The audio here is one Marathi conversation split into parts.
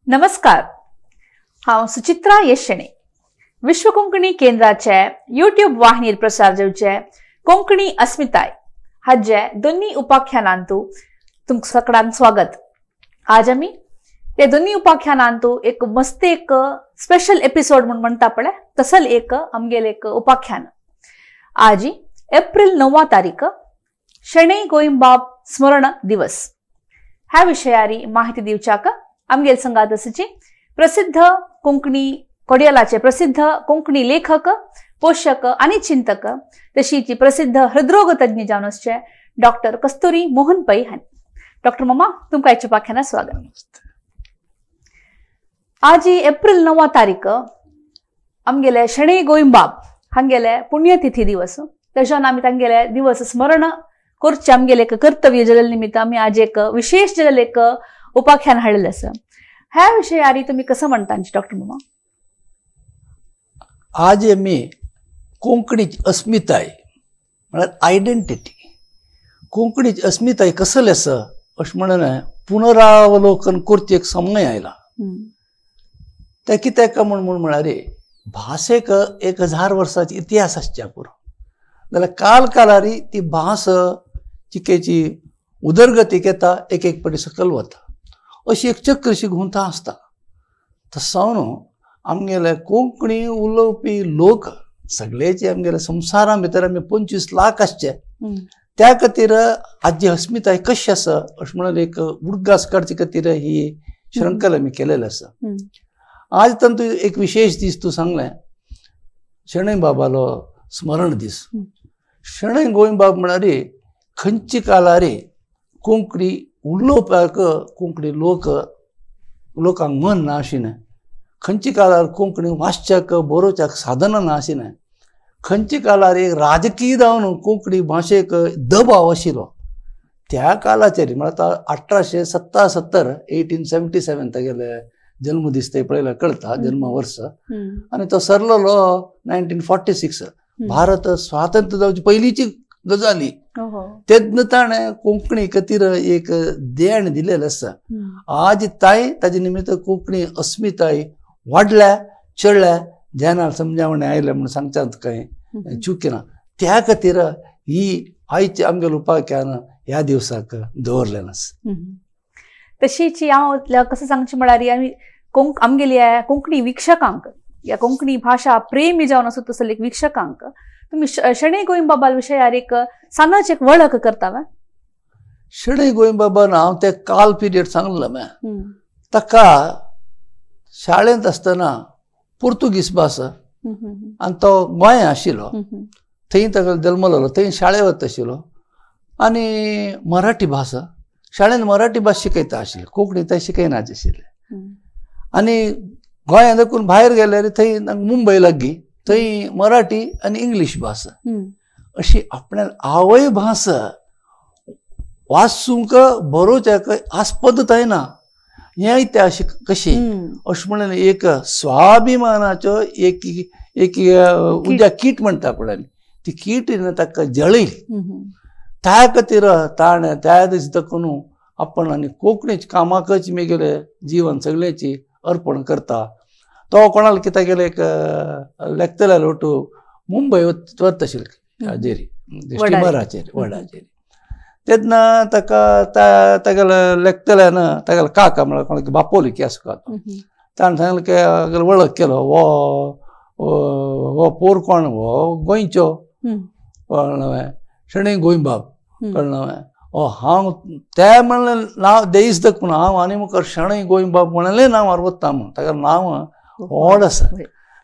नमस्कार, हांव सुचित्रा येशणे. विश्व कोंकणी केंद्राचे यूट्यूब वाहिनीर प्रसार जावचे कोंकणी अस्मिताय हाचे दोन्ही उपाख्यानांतू तुमकां सगळ्यांक स्वागत. आज आमी ते दोन्ही उपाख्यानांतू एक मस्त एक स्पेशल एपिसोड म्हणटा पळय तसल एक आमगेले एक उपाख्यान. आज एप्रिल 9 तारीख शणै गोंयबाब स्मरण दिवस. ह्या विशयारी माहिती दिवच्याक आमगेल संगात आसाची प्रसिद्ध कोंकणी कोडियलाचे प्रसिद्ध कोंकणी लेखक, पोषक आणि चिंतक तशीच प्रसिद्ध हृदरोग तज्ञ जावन आसचे डॉक्टर कस्तुरी मोहन पै हांणी. डॉक्टर मामा तुमकां हेच्या उपाख्यानात स्वागत. आज एप्रिल 9 तारीख आमगेले शणै गोंयबाब हांगेले पुण्यतिथी दिवस. तशें आमी तांगेले दिवस स्मरण करचे आमगेले एक कर्तव्य जाल्या निमित्त आमी आज एक विशेष जाल्लें एक उपाख्यान हाडलेलें आसा. ह्या विशयारी तुम्ही कसं म्हणता डॉक्टर मामा? आज आमी कोंकणीची अस्मिताय म्हळ्यार आयडेंटिटी, कोंकणीची अस्मिताय कसली आसा अशें म्हणून पुनरावलोकन करचे एक समय आयला. ते कित्याक म्हळ्यार भाशेक 1000 वर्सांचो इतिहास आसच्या पुरो जाल्यार काल कालारी ती भास चिकेची उदरगतीक येता, एक एक पटी सकल वता, अशी एक चक्र अशी घुंवता आसता. तसावन आमगेले कोंकणी उलोवपी लोक सगळेचे आमगेले संवसारा भितर आमी 25 लाख आसचे. त्या खातीर हाजी अस्मिताय कशी आसा अशें म्हणून एक उडगास काडचे खातीर ही श्रृंखला आमी केलेली आसा. आज तातूंत एक विशेष दीस तूं सांगलें, शणै बाबालो स्मरण दीस. शणै गोंयबाब म्हळ्यार खंयची कालारी कोंकणी उलोवपाक कोंकणी लोकांक मन ना आशिल्लें, खंयची काळार कोंकणी वाचच्याक बरोवच्याक साधनां ना आशिल्लें, खंयची काळार एक राजकीय जावन कोंकणी भाशेक दबाव आशिल्लो. त्या काळाचेर म्हळ्यार 1877 1877 तागेले जल्मदीस ते पळयल्यार कळटा, जल्म वर्स. आनी तो सरलेलो 1946 भारत स्वातंत्र्य जावचे पयलींची गजाली. तेन्ना ताणें कोंकणी खातीर एक देण दिलेलें आसा. आज ताजे निमित्त कोंकणी अस्मिताय वाडल्या चडल्या जेन्ना समजावणे आयले म्हूण सांगच्यात कांय चूक ना. त्या खातीर ही आयची आमगेले उपाख्यान ह्या दिवसाक दवरलेलें आसा. तशीच हांव कसं सांगचें म्हळ्यार आमी आमगेली कोंकणी विक्षकांक या कोंकणी भाषा प्रेमी जावन आसूं तसले एक विक्षकांक तुम्ही शणै गोंयबाबा विशयार एक सानाच एक वळख करता. शणै गोंयबाबान हांव ते काल पिरियड सांगलें. ताका शाळेंत आसतना पोर्तुगीज भास आनी तो गोंय आशिल्लो, थंय ताका जल्मलो, थंय शाळें वता आशिल्लो. आनी मराठी भास शाळेंत मराठी भास शिकयता आशिल्ले, कोंकणी थंय शिकयनाच आशिल्ले. आनी गोंयांत देखून भायर गेल्यार थंय मुंबय लागीं, थंय मराठी आनी इंग्लीश भास अशी आपल्या आवय भास वाचूंक बरोवच्याक आस्पदताय ना. हें त्या कशी अशें म्हणून एक स्वाभिमानाच्यो एक उद्या कीट म्हणटा पळय, ती कीट ताका जळयली. त्या खातीर ताणें त्या दिसा देखून आपण आनी कोंकणीच्या कामाकच मेगेले जीवन सगळ्याची अर्पण करता. तो कोणाला कित्याक गेले एक लेक्चरार वटू मुंबय वता आशिल्ले हाजेरी स्टिमराचेर वडाचेर. तेन्ना ताका तागेले लेक्चरान तागेले काका म्हळ्यार कोणाक बापोली की आसता ताणें सांगलें की वळख केलो, हो पोर कोण, हो गोंयचो कळ्ळें, शणै गोंयबाब कळ्ळें. हांव त्या म्हणलें नांव देईस देखून हांव आनी मुखार शणै गोंयबाब म्हणलें नांवार वता म्हूण ताका नांव व्हड आसा.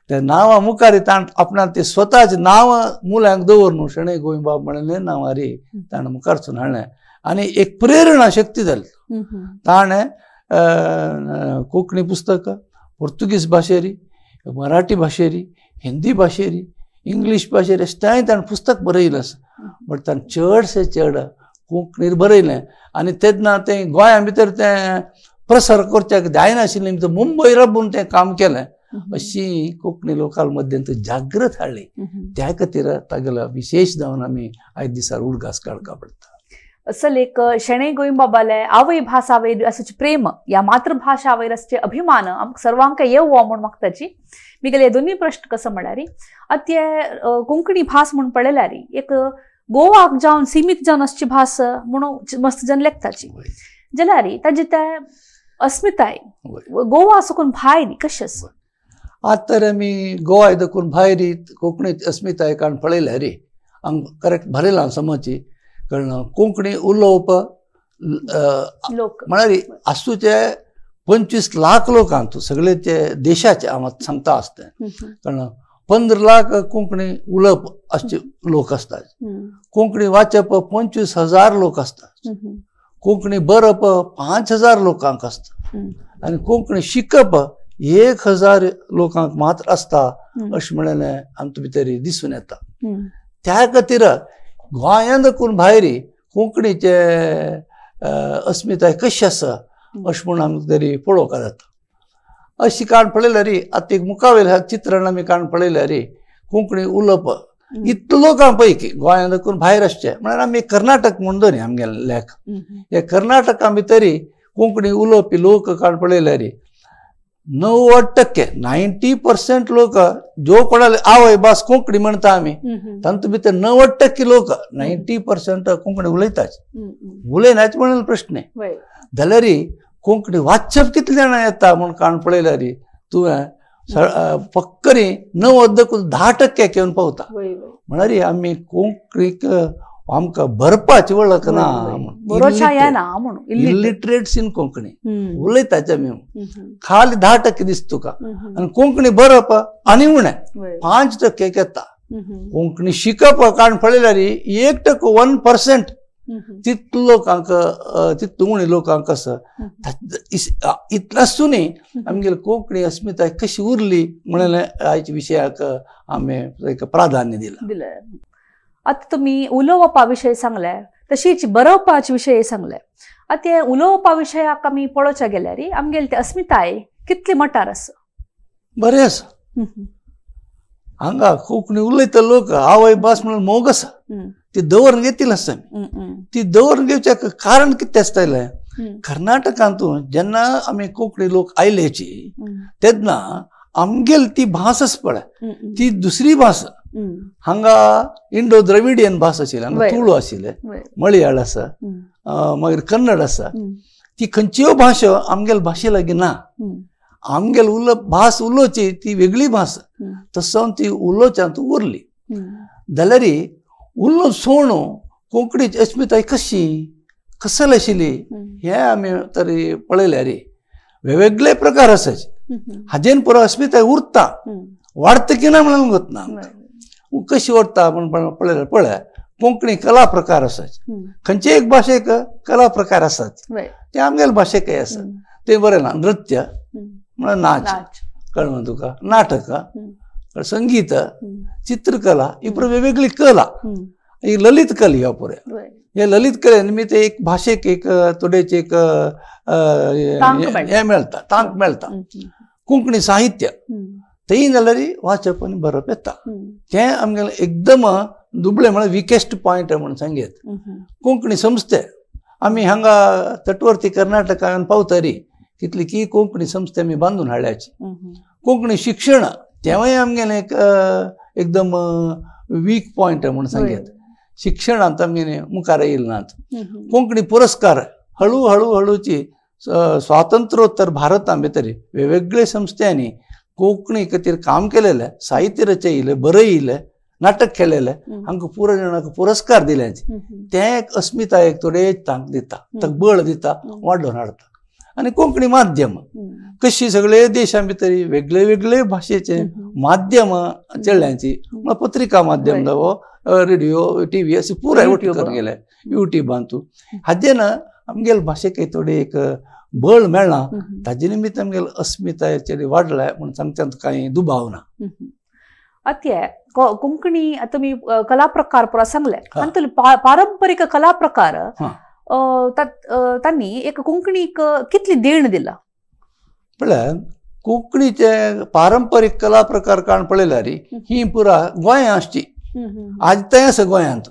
त्या नांवा मुखार ताण आपणाक ते स्वताचें नांव मुल्यांक दवर न्हू, शणै गोंयबाब म्हणलें नांवार ताणें मुखारसून हाडलें. आनी एक प्रेरणा शक्ती जाली. ताणें कोंकणी पुस्तकां पोर्तुगीज भाशेरी, मराठी भाशेरी, हिंदी भाशेरी, इंग्लीश भाशेरी अशें ताणें पुस्तक बरयलें आसा. बट ताणें चडशे चड कोंकणीर बरयलें. आनी तेन्ना तें गोंया भितर तें प्रसार करच्याक जायनाशिल्लें, मुंबय राबून तें काम केलें. अशी कोंकणी लोकाल मध्यंत जागृत हाडली. त्या खातीर तागेलो विशेष जावन आमी आयज दिसार उडगास काडका पडटा. असल एक शेणे गोंयबाबाले आवय भास आवयर असुचे प्रेम या मातृभाषा आवयर असचे अभिमान आमकां सर्वांक येवो म्हूण मागताची मिगेले दोन्ही प्रश्न कसं म्हळ्यार अत्ये कोंकणी भास म्हूण पळयल्यार एक गोवाक जावन सीमित जावन असची भास म्हणून मस्त जन लेखताची जाल्यार ताजी ते अस्मिताय गोवा साकून भायर कशी आसा आज तर आमी गोवा देखून भायर कोंकणी अस्मिताय काण पळयल्यार हांगा करेक्ट भरयलां समजची कारण कोंकणी उलोवप लोक म्हळ्यार आसूचे 25 लाख लोकांक सगळे ते देशाचे हांव सांगता आसता कारण 15 लाख कोंकणी उलोवप अशे लोक असतात कोंकणी वाचप 25,000 लोक असतात कोंकणी बरप 5,000 लोकांक असता आणि कोंकणी शिकप 1,000 लोकांक मात्र असता अशें म्हणलें आमचे भितर दिसून येता त्या खातीर गोंयांत देखून भायर कोंकणीचे अस्मिताय कशी आसा अशें म्हणून आमकां तरी पळोवंक जाता अशी काण पळयल्यार आतां एक मुखावेल चित्रण आमी काण पळयल्यार कोंकणी उलोवप इतलो लोकां पैकी गोंयांत देखून भायर आसचे म्हळ्यार आमी कर्नाटक म्हणून दवरी आमगेले लेख हे कर्नाटका भितरी कोंकणी उलोवपी लोक काण पळयल्यार 90% लोक जो कोणाले आवय भास कोंकणी म्हणटा आमी तांतूं भितर 90% लोक 90% कोंकणी उलयताच उलयनाच म्हणून प्रश्न जाल्यार कोंकणी वाचप कितले जाणां येता म्हूण काण पळयल्यार तुवें फक्करी 90% घेवन पावता म्हळ्यार आमी कोंकणीक आमकां भरपाची वळख ना इलिटरेट्स इन कोंकणी उलयताचे आमी खाली 10% दिसता तुका आनी कोंकणी बरप आनी उणें 5% येता कोंकणी शिकप काण पळयल्यार 1% तितलो लोकांक तितलो उणे लोकांक आसा इतलो आसूनय आमगेली कोंकणी अस्मिताय कशी उरली म्हणलें आयच्या विशयाक आमी एक प्राधान्य दिलां आता तुम्ही उलोवपा विशयी सांगले तशीच बरोवपाचे विशयी सांगले आता उलोवपा विशयाक आमी पळोवचे गेल्यार आमगेली ते अस्मिताय कितली मटार आसा बरें आसा हांगा कोंकणी उलयता लोक आवय भास म्हणून मोग आसा ती दवरून घेतली आसता ती दवरून घेवच्याक कारण कितें आसतालें कर्नाटकांतून जेन्ना आमी कोंकणी लोक आयलेची तेन्ना आमगेली ती भास आसा पळय ती दुसरी भास हांगा इंडो द्रविडियन भास आशिल्ली हांगा तुळू आशिल्ले मळयाळ आसा मागीर कन्नड आसा ती खंयच्यो भाशो आमगेले भाशे लागी ना आमगेले भास उलोवची ती वेगळी भास तसो ती उलोवच्यांत उरली जाल्यार उलोवप सोडून कोंकणीची अस्मिताय कशी कसली आशिल्ली हे आमी तरी पळयल्यार वेगवेगळे प्रकार आसाचे हाजेन पुरो अस्मिताय उरता वाडता की ना म्हणून वतना कशी वाडटा म्हणून पळयल्यार पळय कोंकणी कला प्रकार आसात खंयचे एक भाशेक कला प्रकार आसात ते आमगेले भाशेकय आसा ते बरें ना नृत्य म्हळ्यार नाच कळ्ळें तुका नाटक संगीत चित्रकला ही पुरो वेगवेगळी कला ही ललित कला ह्यो पुऱ्यो हे ललित कले निमित्त एक भाशेक एक थोडेचे एक हे मेळटा तांक मेळटा कोंकणी साहित्य तेय जाल्यार वाचप आनी बरोवप येता तें आमगेलें एकदम दुबळें म्हळ्यार विकेस्ट पॉयंट म्हणून सांगेत कोंकणी संस्थे आमी हांगा तटवर्ती कर्नाटकान पावतरी तितली की कोंकणी संस्थे आमी बांदून हाडल्याची कोंकणी शिक्षण तेंवूय आमगेलें एक एकदम वीक पॉयंट म्हणून सांगेत शिक्षणांत आमगेलें मुखार येयले नात कोंकणी पुरस्कार हळू हळू हळूची स्वातंत्र्योत्तर भारतां भितर वेगवेगळे संस्थांनी कोंकणी खातीर काम केलेलें साहित्य रचयिल्लें बरयिल्लें नाटक केलेलें हांकां पुरो जाणांक पुरस्कार दिल्याचे तें एक अस्मितायेक थोडे तांक दिता ताका बळ दिता वाडोवन हाडटा आनी कोंकणी माध्यम कशी सगळे देशां भितर वेगळे वेगळे भाशेचे माध्यम चल्ल्यांची पत्रिका माध्यम जावो रेडिओ टीव्ही अशें पुराय वटकर गेले युट्यूबांतू हाजेन आमगेले भाशेक थोडे एक बळ मेळना ताजे निमित्त आमगेले अस्मितायेचेर वाडलाय म्हणून सांगतात कांय दुबाव ना अत्ये कोंकणी तुमी कला प्रकार पुरो सांगले आनी पारंपरीक कला प्रकार तांणी एक कोंकणीक कितली देण दिला म्हळ्यार कोंकणीचे पारंपरीक कला प्रकार काण पळयल्यार ही पुरा गोंयां आसची आज थंय आसा गोंयांत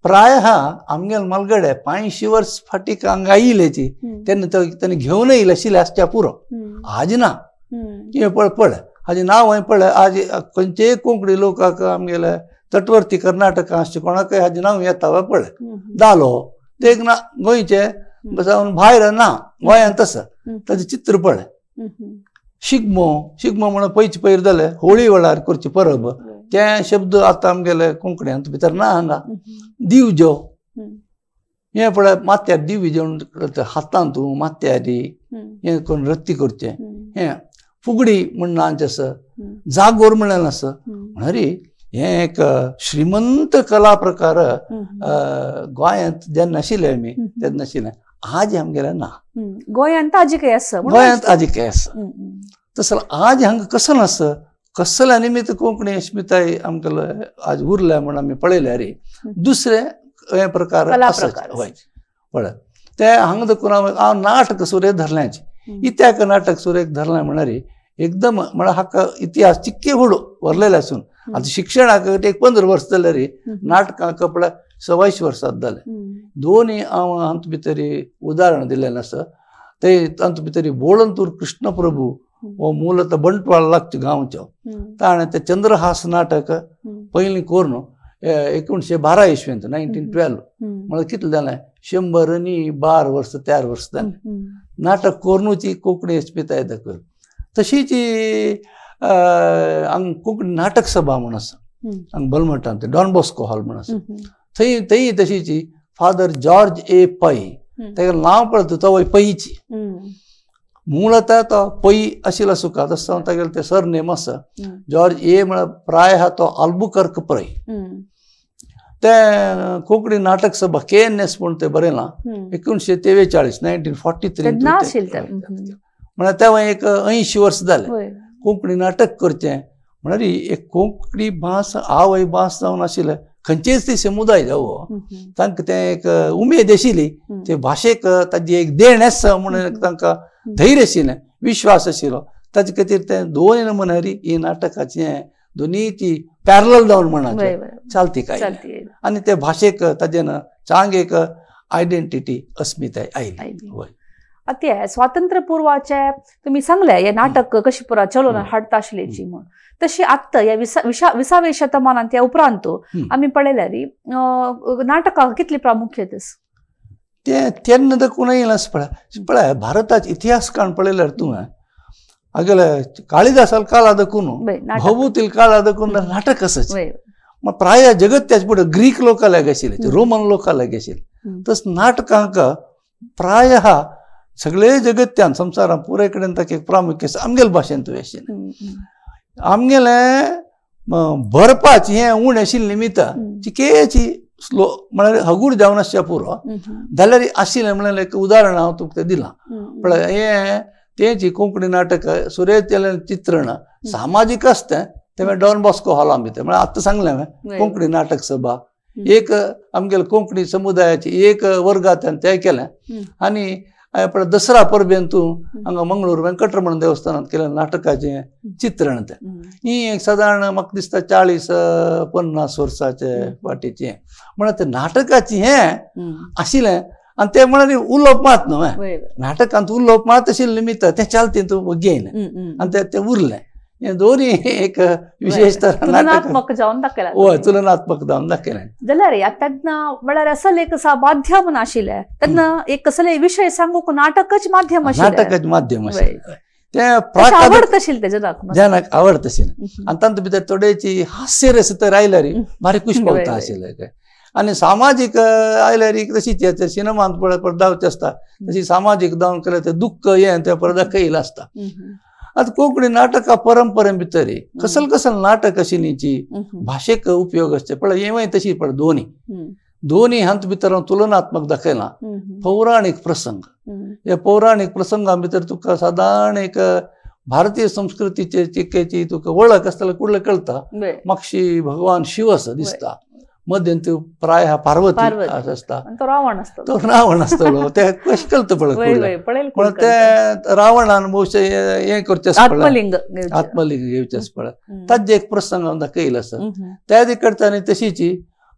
प्रायः आमगेल मलगडे 500 वर्स फाटीक हांगा आयिल्लेची तेन्ना ताणें घेवन येयले आशिल्ले आसच्या पुरो आज ना हे पळ हाजे नांव हांवें पळय आज खंयचेय कोंकणी लोकांक आमगेले तटवर्ती कर्नाटका अशें कोणाकय हाजें नांव येता पळय धालो ते एक ना गोंयचे जावन भायर ना गोंयांत तसं ताजें चित्र पळय शिगमो शिगमो म्हणून पयचे पयर जाले होळी वेळार करची परब ते शब्द आतां आमगेले कोंकणींत भितर ना हांगा दिवजो हे पळय माथ्यार दिवजो हातांत माथ्यारी हे करून रत्ती करचे हे फुगडी म्हणून आमचे आसा जागोर म्हणून आसा म्हणरी हे एक श्रीमंत कला प्रकार गोंयांत जेन्ना आशिल्ले आमी तेन्ना आशिल्ले आज आमगेले ना गोंयांत आजिकय आसा गोंयांत आजिकय आसा तसो आज हांगा कसं आसा कसल्या निमित्त कोंकणी अस्मिताय आमकां आज उरल्या म्हणून आमी पळयल्या रे दुसरे हे प्रकार हय पळय ते हांगा देखून हांव नाटक सुरेख धरल्याचे इत्याक नाटक सुरेख धरलें म्हणल्यार एकदम म्हळ्यार हाका इतिहास चिक्के व्हडू व्हरलेले आसून आता शिक्षणाक एक 15 वर्स जाले रे नाटकांक पळय 27 वर्सां जाले दोनूय हांव हांतूं भितर उदाहरण दिल्लें आसा ते तांतूं भितर बोळंतूर कृष्ण प्रभू हो मूलतः बंटवाळ लागचे गांवचो ताणें ते चंद्रहास नाटक पयलीं कोरून 1912 इसवेंत 1912 म्हळ्यार कितलें जालें 112 वर्स 13 वर्स जालें नाटक कोरूनच कोंकणी अस्मिताय दाखय तशीच हांगा कोंकणी नाटक सभा म्हूण आसा हांगा बलमटांत डॉन बॉस्को हॉल म्हूण आसा थंय तशीच फादर जॉर्ज ए पै तेका नांव पळय तो पैची मूळतः तो पै आशिल्लो सुखात आसता तागेलें तें सरनेम आसा जॉर्ज ए म्हळ्यार प्राय तो आल्बुकर्क पै ते कोंकणी नाटक सभा KNS म्हणून ते बरयलां 1943 1943 म्हळ्यार तेव्हा एक 80 वर्स जाले कोंकणी नाटक करचें म्हळ्यार एक कोंकणी भास आवय भास जावन आशिल्लें खंयचेच ती समुदाय जावो तांकां तें एक उमेद आशिल्ली ते भाशेक ताजी एक देण आसा म्हणून तांकां धैर्य आशिल्लें विश्वास आशिल्लो ताजे खातीर तें दोन नमुन्यारी ही नाटकाचें दोनी ती पॅरलल जावन म्हणा चालती काय आनी ते भाशेक ताजेन चांग एक आयडेंटिटी अस्मिताय आयली आता स्वातंत्र्य पूर्वाचे तुम्ही सांगले हे नाटक कशी पुरा चलोन हाडटा आशिल्लीची म्हण तशी आत्ता या 20व्या शतमानांत त्या उपरांत आमी पळयल्यार नाटकां कितली प्रामुख्यत ते तेन्ना देखून येयलां पळय भारताचो इतिहास काण पळयल्यार तुवें आगेले काळिदासाल काळा देखून भवभूतील काळा देखून नाटक आसाच मग प्राय जगत त्याच पुढे ग्रीक लोकांक आशिल्ले रोमन लोकांक आशिल्ले तस नाटकांक प्राय सगळे जगत्यान संवसारान पुराय कडेन ताका एक प्रामुख्य आमगेले भाशेन तुवें आशिल्लें आमगेले बरपाची हें उण आशिल्ले निमित्त चिकेची स्लो म्हळ्यार हगूड जावन आसच्या पुरो जाल्यार आशिल्लें म्हळ्यार एक उदाहरण हांव तुका तें दिलां पळय हें तेची कोंकणी नाटक सुरेश केलें चित्रण सामाजीक आसता तें डॉन बॉस्को हॉलां भितर म्हळ्यार आतां सांगलें हांवें कोंकणी नाटक सभा एक आमगेले कोंकणी समुदायाची एक वर्गांतल्यान तें केलें आनी पळय दसरा परबेन तूं हांगा मंगळूर वेंकटरमण देवस्थानांत केलें नाटकाचें चित्रण तें ही एक सादारण म्हाका दिसता 40-50 वर्साचे फाटीचें म्हळ्यार तें नाटकाचें हें आशिल्लें आनी ते म्हळ्यार उलोवप मात न्हू नाटकांत उलोवप मात आशिल्लें निमित्त तें चालतें तूं घेयन आनी तें उरलें हे दोन्ही एक विशेष तुलनात्मक जावन दाखयला हय तुलनात्मक जावन दाखयलें जाल्यार तेन्ना म्हळ्यार असले एक माध्यम नाशिल्लें तेन्ना एक कसले विशय सांगूक नाटकच माध्यम आशिल्लें नाटकच माध्यम आशिल्लें तें आवडत आशिल्लें तें जनाक आवडत आशिल्लें आनी तांतूं भितर थोडेची हास्य रस तर आयल्यार भारी खुश पावता आशिल्लें काय आनी सामाजीक आयल्यार तशीच सिनेमांत पळय पडदावचे आसता तशी सामाजीक जावन केलें तें दुख्ख हें तें परदा दाखयलें आसता आता कोंकणी नाटका परंपरे भितर कसल नाटक आशिल्लीची भाशेक उपयोग आसचे पळय हेवय तशी पळय दोनी हांत भितर हांव तुलनात्मक दाखयलां पौराणीक प्रसंग हे पौराणीक प्रसंगा भितर तुका सादारण एक भारतीय संस्कृतीचे चिकेची तुका वळख आसतना कुडले कळटा मागशी भगवान शिव असो दिसता मध्यंतरी प्राय पार्वती आसता तो रावण आसतलो ते कशें कळटा पळय ते रावणान भोवशे हें करचें आत्मलिंग घेवचें पळय ताजे एक प्रसंग हांव दाखयलो आसा त्या कडच्यानी तशीची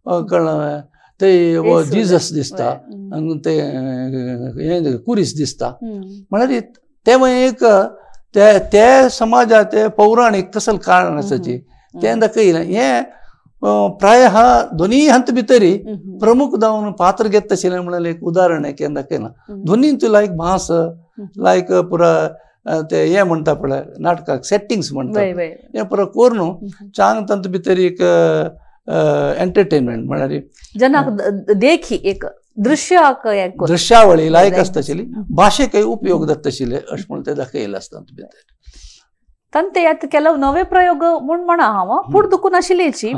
कळ्ळें ते येसू जिजस दिसता आणि ते कुरीस दिसता म्हणजे तेव्हा एक त्या समाजात पौराणिक तसल कारण असायची तेन्ना कळना हे प्राय हा दोन्ही हंत भितरी प्रमुख जावन पात्र घेत तशें म्हणून एक उदाहरण आहे केन्ना कळना दोन्हींच लायक भास लायक पुरा ते हे म्हणटा पळय नाटकाक सेटिंग्स म्हणटा हे पुरा कोरून चांग तंत भितर एक एंटरटेनमेंट म्हळ्यार जनाक देखी एक दृश्यावळी लायक आसताशिल्ली भाशेकय उपयोग जाता तशिल्ले अशें म्हणून ते दाखयलें आसता भितर ತಂತೆ ಯಾತ್ ಕೆಲವು ನವೆ ಪ್ರಯೋಗ म्हणा हांव पुढ दुखून आशिल्लीची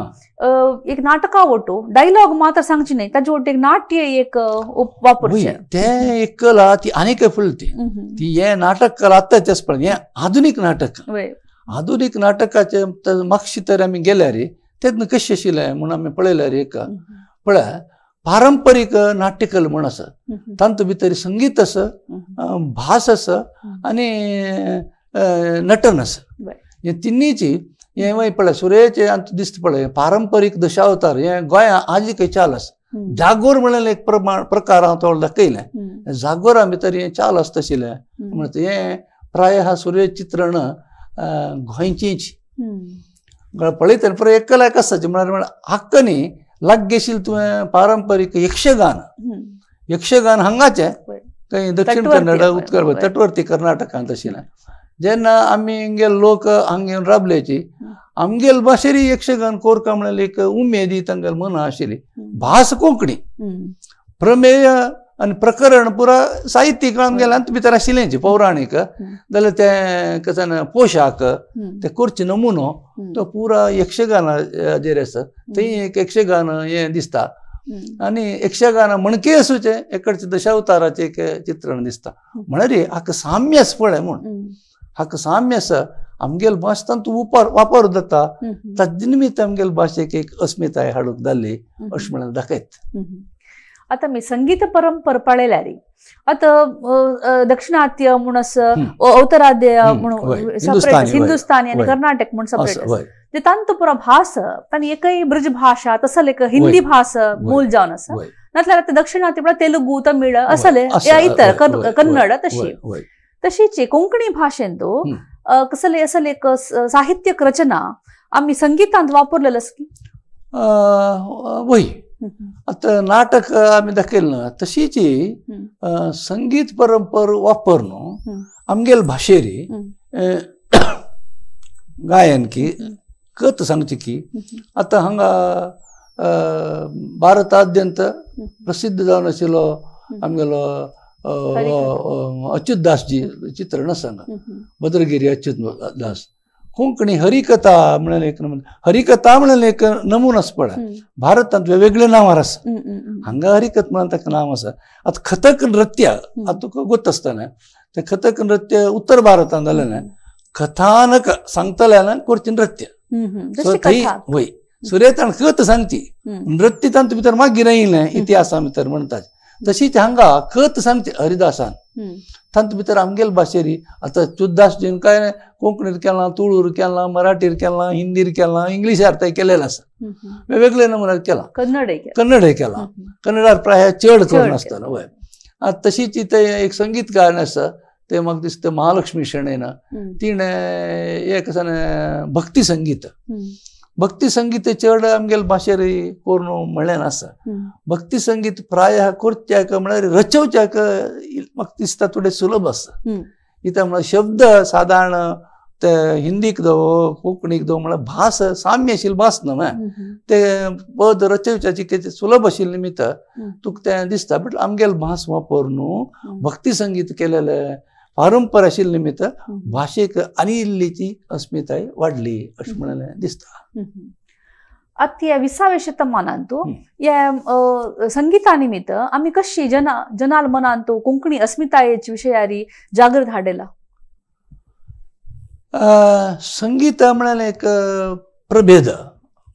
एक नाटका वटू डायलॉग मात्र सांगची नाही ताजे वट एक नाट्य एक वापरचे ते एक कला ती आनीक फुलती ती हे नाटक कला आतांच पण हे आधुनिक नाटकाचे मागशी तर आमी गेल्यार तेन्ना कशें आशिल्लें म्हणून आमी पळयल्यार एक पळय पारंपरीक नाट्यकला म्हण आसा तांतू भितर संगीत आसा भास आसा आनी नटन आसा हे तिन्नीची हे पळय सुरेचे दिसता पळय पारंपरीक दशावतार हे गोंया आजीक चाल आसा जागोर म्हणून एक प्रकार हांव तो दाखयलें जागोरा भितर हे चाल आसा तशिल्लें म्हणजे हे प्राय हा सूर्य चित्रण गोंयचीच पळयतना पुरो एक कला आसाची म्हळ्यार हक्क न्ही लागीं तुवें पारंपरीक यक्षगान हांगाचे खंय दक्षिण कन्नड उत्तर तटवर्ती कर्नाटकांत आशिल्लें जेन्ना आमगे लोक हांगा येवन राबलेची आमगेल भाशेरी यक्षगान कोरता म्हणून एक उमेदी तांगेल मना आशिल्ली भास कोंकणी प्रमेय आनी प्रकरण पुरा साहित्यीक आमगेल्या भितर आशिल्लेंच पौराणीक जाल्यार ते कसन पोशाक ते करचे नमुनो तो पुरा यक्षगानाचेर आसा थंय एक यक्षगान हे दिसता आनी यक्षगान म्हणके आसूचे एकडचे दशावताराचें एक चित्रण दिसता म्हळ्यार हाका साम्य आसा पळय म्हूण हाका साम्य आसा आमगेल भास तांतू वापर जाता ताजे निमित्त आमगेल भाशेक एक अस्मिताय हाडूंक जाल्ली अशें म्हणून दाखयत आता मी संगीत परंपर पळयल्यारी आता दक्षिणात्य म्हणून अवतराद्य म्हणून हिंदुस्थानी आणि कर्नाटक म्हणून सेपरेट जे तांतू पुरा भास तानी एकय ब्रज भाषा तसल एक हिंदी भास मूल जावन आसा नातल्यार दक्षिणात्य तेलुगू तमिळ असले इतर कन्नड तशीच कोंकणी भाषेंतू कसले असले एक साहित्यिक रचना आम्ही संगीतांत वापरलेलं आसा वय आता नाटक आम्ही दाखयलें ना तशीच संगीत परंपर वापर न्हू आमगेल भाशेरी गायन की कथ सांगची की आता हांगा भारताद्यंत प्रसिद्ध जावन आशिल्लो आमगेलो अच्युत दासजी चित्रण आसा भद्रगिरी अच्युत दास कोंकणी हरिकथा म्हणून एक हरिकथा म्हणून एक नमून आसा पळय भारतांत वेगवेगळे नांवार आसा हांगा हरिकथ म्हणून ताका नांव आसा आता कथक नृत्य आता तुका गोत आसतना ते कथक नृत्य उत्तर भारतांत जालें न्हय कथानक सांगतल्यान करचें नृत्य सो थंय वय सुरेतान कथ सांगची नृत्य तांतू भितर मागीर येयलें इतिहासा भितर म्हणटात तशीच हांगा कथ सांगची हरिदासान तांतू भितर आमगेल भाशेरी आता चुद्दासजीन काय कोंकणीर केलां तुळूर केलां मराठीर केलां हिंदीर केलां इंग्लिशार ते केलेलें आसा वेगवेगळे नमुन्यार केलां कन्नड केलां कन्नडार प्राय चड करून आसतना वय आता तशीच ते एक संगीत गायन आसा ते म्हाका दिसता महालक्ष्मी शेणेन तिणें एक भक्ती संगीत चड आमगेल भाशेर करून म्हणलें आसा भक्ती संगीत प्राय करच्याक म्हळ्यार रचोवच्याक म्हाका दिसता थोडें सुलभ आसा कित्याक म्हळ्यार शब्द सादारण ते हिंदीक दो कोंकणीक दो म्हळ्यार भास साम्य आशिल्ली भास न्हय ते पद रचोवच्याची सुलभ आशिल्ले निमित्त तुका तें दिसता बट आमगेल भास वापर न्हू भक्ती संगीत केलेलें पारंपर आशिल्ले निमित्त भाशेक आनी इल्लीची अस्मिताय वाडली अशें म्हणलें दिसता आता 20व्या शतमानांतू या संगीता निमित्त आम्ही कशी जनाल मनांतू कोंकणी अस्मितायेच्या विशयारी जागृत हाडला संगीत म्हळ्यार एक प्रभेद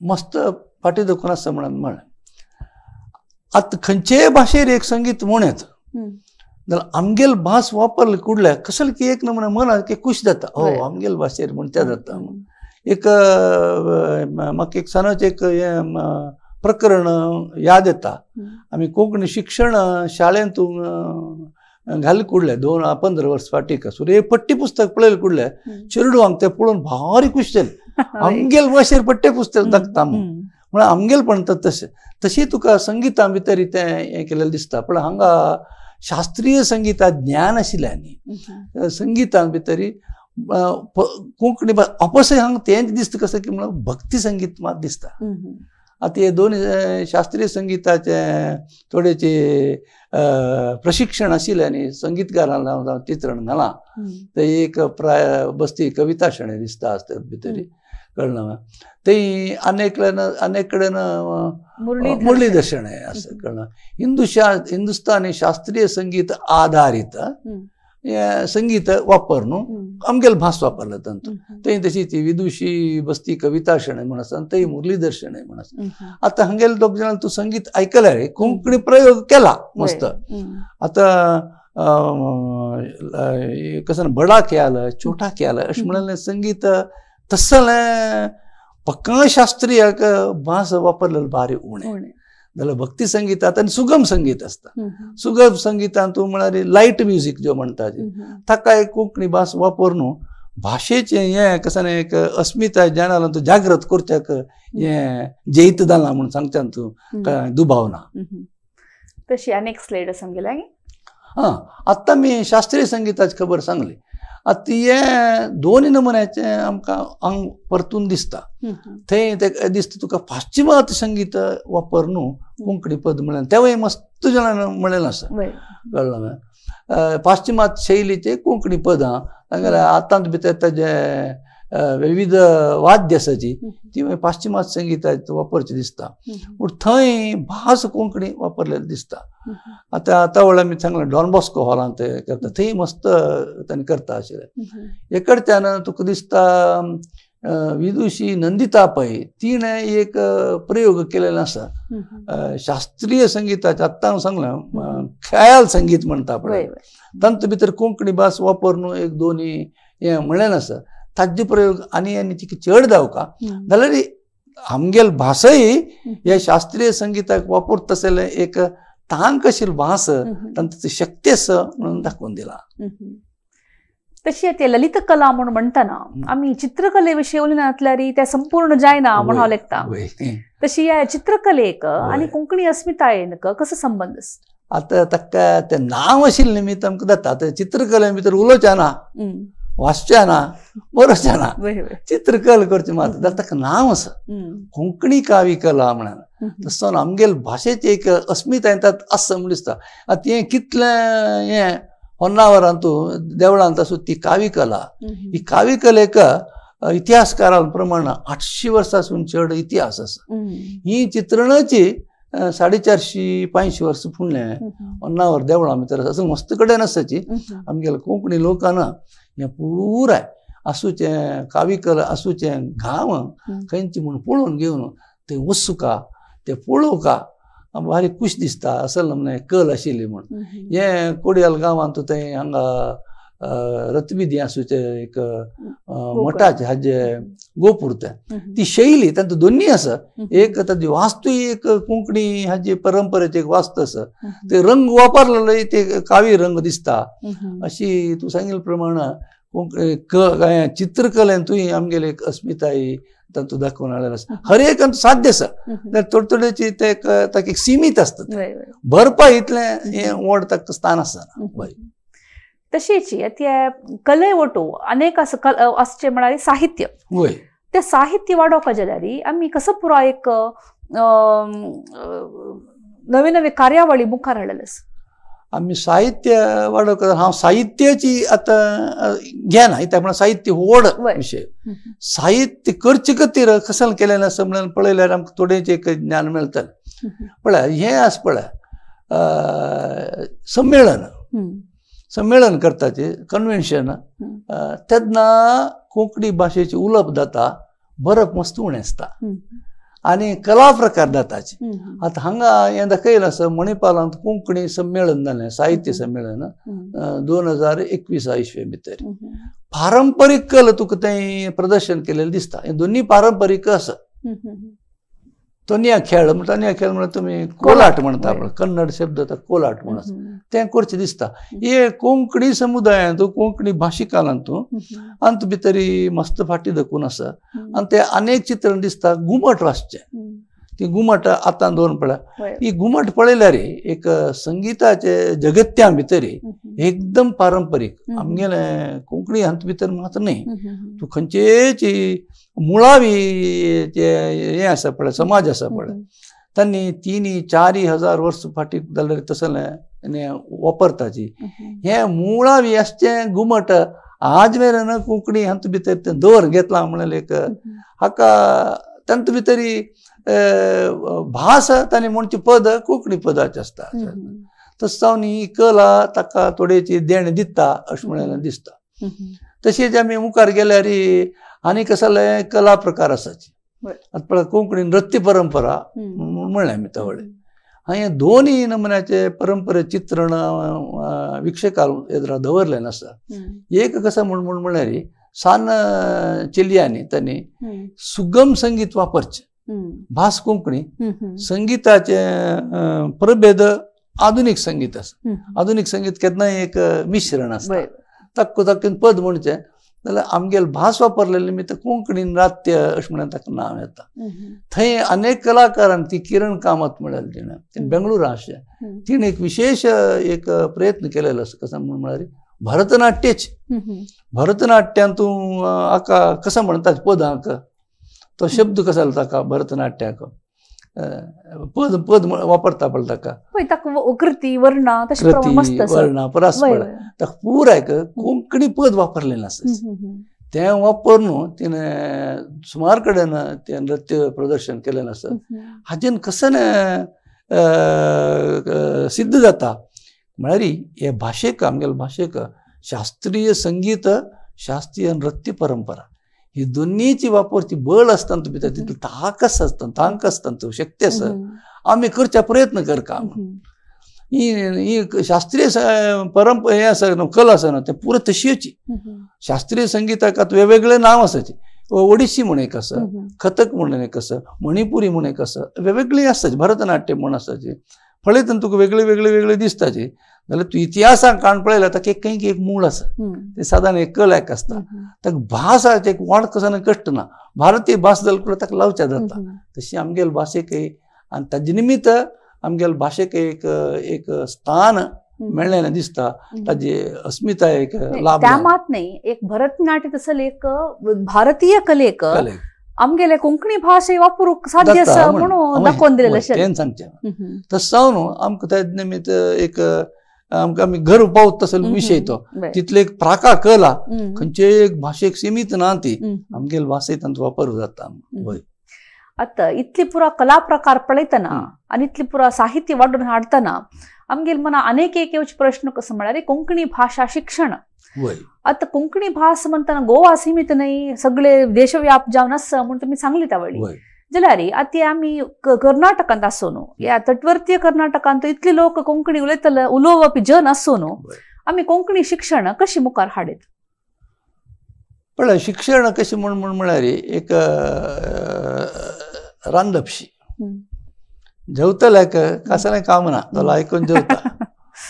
मस्त फाटी दुखून आसा म्हण आतां खंयचेय भाशेर एक संगीत म्हणत जाल्यार आमगेल भास वापरले कुडल्या कसले की एक नमुना मन की खुश जाता हो आमगेल भाशेर म्हण त्या जाता एक म्हाका एक सनाचें एक प्रकरण याद येता. आम्ही कोंकणी शिक्षण शाळेंतून घाल कुडले 2-15 वर्स फाटीक सुरू एक पट्टी पुस्तक पळयलें कुडले चेडूंक ते पळोवन भारी खुश जालें. आमगेल भाशेर पट्टे पुस्तक दाखता म्हळ्यार आमगेल पण तशी तुका संगिता भितर हें केलेलें दिसता. पण हांगा शास्त्रीय संगीता ज्ञान आशिल्लें न्ही संगितान भितर कोंकणी अपसय हांगा तेंच दिसता कसं की म्हळ्यार भक्ती संगीत मात दिसता. आता हे दोन शास्त्रीय संगीताचे थोडेचे प्रशिक्षण आशिल्लें आनी संगीतकारांना हांव चित्रण घालां ते एक प्राय बस्ती कविता शणे दिसता आसता भितर कळना ते अनेक कडेन मुरलीधर शणे असं कळना. हिंदुस्थानी शास्त्रीय संगीत आधारित संगीत वापर न्हू आमगेल भास वापरला तांतू थंय तशी ती विदुशी बस्ती कविता शणे म्हण आसा आनी थंय मुरलीधर शणे म्हण आसा. आतां हांगेल दोग जाणां तूं संगीत आयकलां रे कोंकणी प्रयोग केला मस्त. आतां कसं बडा ख्याल छोटा ख्याल अशें म्हणलें संगीत तसलें पक्का शास्त्रीय भास वापरलेलो भारी उणें जाल्यार भक्ती संगीतात आनी सुगम संगीत आसता. सुगम संगीतान तूं म्हळ्यार लायट म्युजीक ज्यो म्हणटा ताका एक कोंकणी भास वापर न्हू भाशेचें हें कसन एक अस्मिताय ज्ञानाला तूं जागृत करच्याक हें जैत जालां म्हूण सांगच्यान तूं दुबावना. तशी अनेक स्लायड आसा आमगेल्या. आत्तां मी शास्त्रीय संगीताची खबर सांगली. आता हे दोन्ही नमुन्याचे आमकां हांग परतून दिसता. थंय ते दिसता तुका पाश्चिमात्य संगीत वापर न्हू कोंकणी पद म्हळ्यार तेवूय मस्त जाणां म्हणलेलें आसा कळ्ळें. पाश्चिमात्य शैलीचे कोंकणी पदां आतां भितर ताजे विविध वाद्य आसाची ती पाश्चिमात्य संगीताचे वापरची दिसता. पूण थंय भास कोंकणी वापरलेली दिसता. आतां वळ आमी सांगलें डॉन बॉस्को हॉलांत ते करता थंय मस्त तांणी करता आशिल्लें. एकडच्यान तुका दिसता विदुशी नंदिता पै तिणें एक प्रयोग केलेलो आसा शास्त्रीय संगीताचे. आत्तां हांव सांगलें ख्याल संगीत म्हणटा पळय तांचे भितर कोंकणी भास वापर न्हू एक दोनी हें म्हणलेलें आसा. ताजे प्रयोग आनी तिका चड जावका जाल्यार आमगेल भासय हे शास्त्रीय संगीताक वापरता आसलें एक तांक आशिल्ली भास तांची शक्ती आसा म्हणून दाखोवन दिला. तशी ते ललित कला म्हणून म्हणटाना आमी चित्रकले विशीं उलयना जाल्यार त्या संपूर्ण जायना म्हणून हांव लेखता. तशी ह्या चित्रकलेक आनी कोंकणी अस्मितायेक कसो संबंद आसा? आतां ताका तें नांव आशिल्लें निमित्त आमकां जाता. आतां चित्रकले भितर उलोवचें ना वाचचें ना बरोवचें ना चित्रकला करचें मात जाल्यार ताका नांव आसा कोंकणी कावी कला म्हणान. तसो आमगेल भाशेची एक अस्मिताय तांत आसा म्हूण दिसता. आतां हें कितलें हें होन्नावरांत तूं देवळांत आसूं ती कावी कला ही कावी कलेक इतिहासकारां प्रमाण 800 वर्सांसून चड इतिहास आसा. ही चित्रणाची 450-500 वर्सां फुडलें होन्नावर देवळां भितर आसा मस्त कडेन आसाची. आमगेल्या कोंकणी लोकांना हें पुराय आसूचें कावी कला आसूचें गांव खंयची म्हूण पळोवन घेवन थंय वचूका ते पळोवका भारी खूश दिसता. असल नमने कल आशिल्ली म्हूण. हें कोडयाल गांवांत थंय हांगा रतबिदी आसूचे एक मठाचे हाजे गोपूर ती शैली तांचो दोनीय आसा. एक ताची वास्तूय एक कोंकणी हाजी परंपरेचे एक वास्तू आसा. ते रंग वापरलेले ते कावी रंग दिसता. अशी तूं सांगिल्ले प्रमाण चित्रकलेंतूय आमगेले एक अस्मिताय तातूंत दाखोवन हाडलेलो आसा. हर एक साध्य आसा थोडे थोडेची ते ताका एक सीमीत आसता. भरपा इतलें हें व्हड ताका स्थान आसना. तशीच त्या कले वटू अनेक असचे म्हळ्यार साहित्य ते साहित्य वाडोवपा जाल्यार आमी कसो पुरो एक नवे नवे कार्यावळी मुखार हाडलेले आसा. आमी साहित्य वाडोवपाक हांव साहित्याची आतां घेना त्या म्हळ्यार साहित्य व्हड विशय. साहित्य करचे खातीर कसल केलेलें आसा म्हणून पळयल्यार आमकां थोडेंच एक ज्ञान मेळटलें. पळय हें आसा पळय संमेलन करताचे कन्वेन्शन तेन्ना कोंकणी भाशेची उलोवप जाता बरप मस्त उणें आसता आनी कला प्रकार जाताचे. आतां हांगा हें दाखयलें आसा मणिपालांत कोंकणी संमेलन जालें साहित्य संमेलन 2021 इसवे भितर. पारंपारीक कला तुका थंय प्रदर्शन केलेलें दिसता. हे दोनी पारंपारीक आसा. तोनिया खेळ म्हणजे तुम्ही कोलाट म्हणता आपण कन्नड शब्द कोलाट म्हणत ते करचे दिसता हे कोंकणी समुदायांतू कोंकणी भाशिकांतू अंत भितरी मस्त फाटी दखून आसा आणि ते अनेक चित्रण दिसता घुमट वाजचे ती घुमट आतां दोन पळय ही घुमट पळयल्यार एक संगीताचे जगत्या भितरी एकदम पारंपरीक आमगेले कोंकणी हांत भितर मात्र न्ही तूं खंयचेची मुळावी हे आसा पळय समाज आसा पळय तांणी 3-4 हजार वर्स फाटी जाल्यार तसले वापरताची हे मुळावी आसचें घुमट आज मेरेन कोंकणी हांत भितर तें दवर घेतलां म्हणल्यार एक हाका तांत भितरी भास तांणी म्हणची पद कोंकणी पदाची आसता तस जावन ही कला ताका थोडेची देण दिता अशें म्हणान दिसता तशेंच आमी मुखार गेल्यार आनी कसले कला प्रकार आसाची आतां पळय कोंकणी नृत्य परंपरा म्हणलें आमी तवळे हांवें दोनूय नमुन्याचे परंपरे चित्रण विक्षकाल एदरा दवरलें आसा एक कसो म्हणल्यार सान चिलियांनी तांणी सुगम संगीत वापरचें भास कोंकणी संगीताचे प्रभेद आधुनिक संगीत आसा आधुनिक संगीत केन्नाय एक मिश्रण आसता तातूंत पद म्हणचें जाल्यार आमगेले भास वापरलेले निमित्त कोंकणी नाट्य अशें म्हणून ताका नांव येता थंय अनेक कलाकारांनी ती किरण कामत म्हळ्यार तिणें बेंगळुरू आसचें तिणें एक विशेष एक प्रयत्न केलेलो आसा कसो म्हळ्यार भरतनाट्यच भरतनाट्यांतूं हाका कसो म्हणटात पदांक तो शब्द कसो जालो ताका भरतनाट्याक पद पद वापरता पळय ताका कृती वर्णा वर्णा परस्पर ताका पुराय कोंकणी पद वापरलेलें आसा तें वापरून तिणें सुमार कडेन तें नृत्य प्रदर्शन केलेलें आसा हाजेन कसन सिद्ध जाता म्हळ्यार हे भाशेक आमगेले भाशेक शास्त्रीय संगीत शास्त्रीय नृत्य परंपरा ही दोन्हीची वापरची बळ आसतना भितर तितली ताकस आसता तांक आसतना शक्ती आसा आमी करच्या प्रयत्न करता ही शास्त्रीय परंपरा हे आसा कला आसा न्हू तें पुरो तशीची शास्त्रीय संगीताक आतां वेगवेगळे नांव आसाचे ओडिशी म्हण एक आसा कथक म्हणून एक आसा मणिपुरी म्हण एक आसा वेगवेगळी आसताची भरतनाट्य म्हण आसाची पळयतना तुका वेगळे वेगळे वेगळे दिसताची जाल्यार तूं इतिहासाक काण पळयल्यार ताका एक मूळ आसा ते सादारण एक कलाक आसता ताका भासाचे एक वाड कसो कश्ट ना भारतीय भास जाल्यार ताका लावचें जाता तशी आमगेले भाशेकय आनी ताजे निमित्त आमगेले भाशेक एक स्थान मेळ्ळें दिसता ताजी अस्मिताय एक लाभ त्या मात नाही एक भरतनाट्य तसं एक भारतीय कलेक आमगेले कोंकणी भाषे वापरूंक साध्य आसा म्हणून दाखोवन दिलेलें आसा तें सांगचें तस जावन आमकां त्या निमित्त एक आमकां आमी घर पावत तसलो विशय तो तितले एक प्राका कला खंयचे एक भाशेक सीमित ना ती आमगेले भाशेंत तांचो वापर जाता आतां इतली पुरा कला प्रकार पळयतना आनी इतली पुरा साहित्य वाडून हाडतना आमगेले मना अनेक एक येवचे प्रश्न कसो म्हळ्यार कोंकणी भाषा शिक्षण आता कोंकणी भास म्हणतना गोवा सीमित नाही सगळे देशव्याप जावन आसा म्हणून तुमी सांगली त्या वेळी जाल्यार आतां आमी कर्नाटकांत आसो न्हू या तटवर्तीय कर्नाटकांत इतले लोक कोंकणी उलोवपी जन आसो न्हू आमी कोंकणी शिक्षण कशी मुखार हाडीत पळय शिक्षण कशें म्हळ्यार एक रांदपशी जेवतल्याक कसलें काम ना तो आयकून जेवता